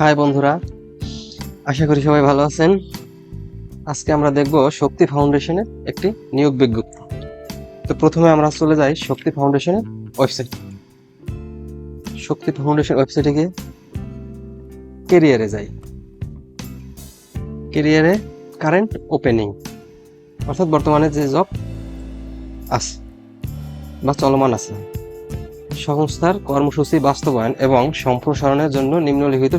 High বন্ধুরা, আশা করি সবাই ভালো আছেন। আজকে আমরা দেখব শক্তি ফাউন্ডেশনের একটি নিয়োগ বিজ্ঞপ্তি। তো প্রথমে আমরা চলে যাই শক্তি ফাউন্ডেশনের ওয়েবসাইট। শক্তি ফাউন্ডেশন ওয়েবসাইটে গিয়ে কেরিয়ারে যাই। কেরিয়ারে কারেন্ট ওপেনিং অর্থাৎ বর্তমানে যে জব আছে বা চলমান আছে, সংস্থার কর্মসূচি বাস্তবায়ন এবং সম্প্রসারণের জন্য নিম্নলিখিত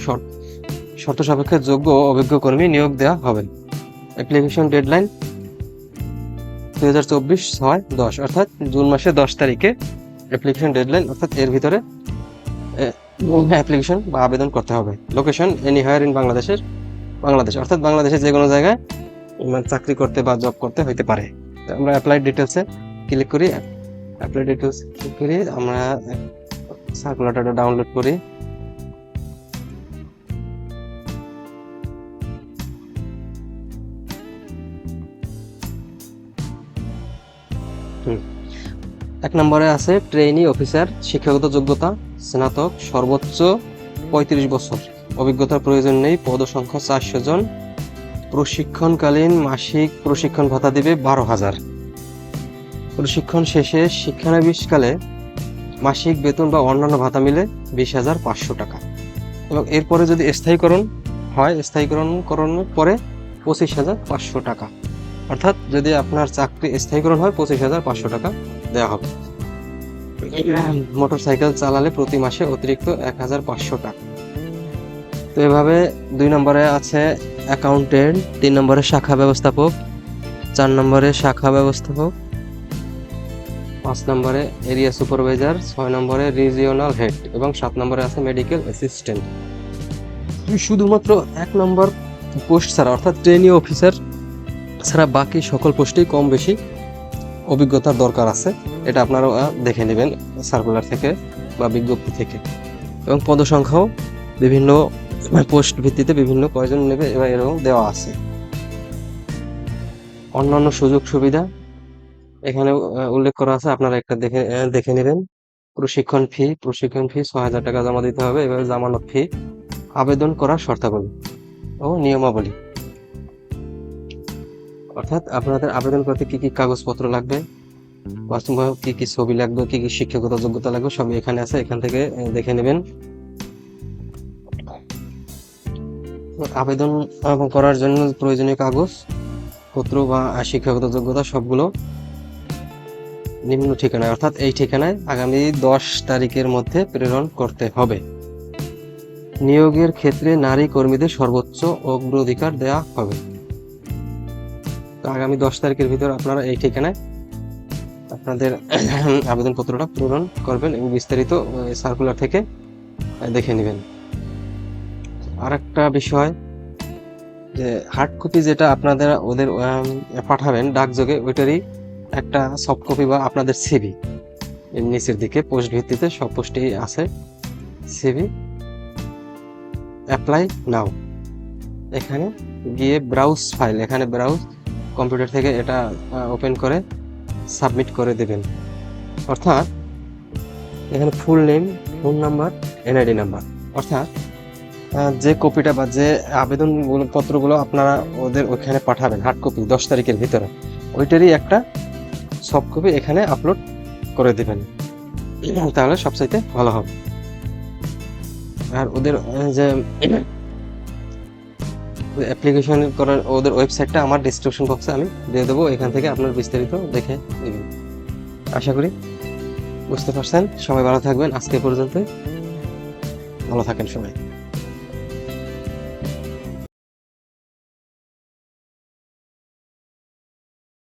শর্ত সাপেক্ষে যোগ্য ও অভিজ্ঞ কর্মী নিয়োগ দেওয়া হবে। অ্যাপ্লিকেশন ডেডলাইন 2024/6/10 অর্থাৎ জুন মাসের 10 তারিখে অ্যাপ্লিকেশন ডেডলাইন, অর্থাৎ এর ভিতরে অ্যাপ্লিকেশন বা আবেদন করতে হবে। লোকেশন এনিহায়ার ইন বাংলাদেশ অর্থাৎ বাংলাদেশের যে কোনো জায়গায় চাকরি করতে বা জব করতে হইতে পারে। আমরা অ্যাপ্লাই ডিটেলসে ক্লিক করি। অ্যাপ্লাই ডিটেলস ক্লিক করি, আমরা সার্কুলারটা ডাউনলোড করি। এক নম্বরে আছে ট্রেনি অফিসার, শিক্ষাগত যোগ্যতা স্নাতক, সর্বোচ্চ 35 বছর, অভিজ্ঞতার প্রয়োজন নেই, পদ সংখ্যা 400 জন, প্রশিক্ষণকালীন মাসিক প্রশিক্ষণ ভাতা দিবে 12,000, প্রশিক্ষণ শেষে শিক্ষানবিশকালে মাসিক বেতন বা অন্যান্য ভাতা মিলে 20,500 টাকা, এবং এরপরে যদি স্থায়ীকরণ হয়, স্থায়ীকরণের পরে 25,500 টাকা, অর্থাৎ যদি আপনার চাকরি স্থায়ীকরণ হয় 25,500 টাকা দেওয়া হবে। মোটরসাইকেল চালালে প্রতি মাসে অতিরিক্ত 1,500 টাকা। তো এভাবে 2 নম্বরে আছে অ্যাকাউন্টেন্ট, 3 নম্বরে শাখা ব্যবস্থাপক, 4 নম্বরে শাখা ব্যবস্থাপক, 5 নম্বরে এরিয়া সুপারভাইজার, 6 নম্বরে রিজিওনাল হেড এবং 7 নম্বরে আছে মেডিকেল অ্যাসিস্ট্যান্ট। শুধুমাত্র 1 নম্বর পোস্ট ছাড়া অর্থাৎ ট্রেনি অফিসার ছাড়া বাকি সকল পোস্টেই কম বেশি অভিজ্ঞতার দরকার আছে। এটা আপনারা দেখে নেবেন সার্কুলার থেকে বা বিজ্ঞপ্তি থেকে, এবং পদসংখ্যাও বিভিন্ন পোস্ট ভিত্তিতে বিভিন্ন কয়জন নেবে এরকম দেওয়া আছে। অন্যান্য সুযোগ সুবিধা এখানে উল্লেখ করা আছে, আপনারা একটা দেখে নেবেন। প্রশিক্ষণ ফি 6,000 টাকা জমা দিতে হবে। এভাবে জামানত ফি, আবেদন করার শর্তাবলী ও নিয়মাবলী, অর্থাৎ আপনাদের আবেদন করতে কি কি কাগজপত্র লাগবে, বাস্তবভাবে কি কি ছবি লাগবে, কি কি শিক্ষাগত যোগ্যতা লাগবে, সবই এখানে আছে, এখান থেকে দেখে নেবেন। আবেদন করার জন্য প্রয়োজনীয় কাগজপত্র বা শিক্ষাগত যোগ্যতা সবগুলো নিম্ন ঠিকানায়, অর্থাৎ এই ঠিকানায় আগামী 10 তারিখের মধ্যে প্রেরণ করতে হবে। নিয়োগের ক্ষেত্রে নারী কর্মীদের সর্বোচ্চ অগ্রাধিকার দেওয়া হবে। আগামী 10 তারিখের ভিতর আপনারা এই ঠিকানায় আপনাদের আবেদনপত্রটা পূরণ করবেন এবং বিস্তারিত সার্কুলার থেকে দেখে নেবেন। আর একটা বিষয়, যে হার্ড কপি যেটা আপনাদের ওদের পাঠাবেন ডাকযোগে, ওইটারই একটা সফট কপি বা আপনাদের সিভি এর নিচের দিকে পোস্ট ভিত্তিতে সব পোস্টেই আছে সিভি। অ্যাপ্লাই নাও, এখানে গিয়ে ব্রাউজ ফাইল, এখানে ব্রাউজ কম্পিউটার থেকে এটা ওপেন করে সাবমিট করে দেবেন। অর্থাৎ এখানে full name, phone number, NID number, অর্থাৎ যে কপিটা বা যে আবেদন পত্রগুলো আপনারা ওদের ওইখানে পাঠাবেন হার্ড কপি 10 তারিখের ভিতরে, ওইটারই একটা সফট কপি এখানে আপলোড করে দেবেন, তাহলে সবচাইতে ভালো হবে। আর ওদের যে অ্যাপ্লিকেশন করার ওদের ওয়েবসাইটটা আমার ডিসক্রিপশন বক্সে আমি দিয়ে দেবো, এখান থেকে আপনার বিস্তারিত দেখে নেবেন। আশা করি বুঝতে পারছেন। সবাই ভালো থাকবেন। আজকে পর্যন্ত ভালো থাকেন সবাই।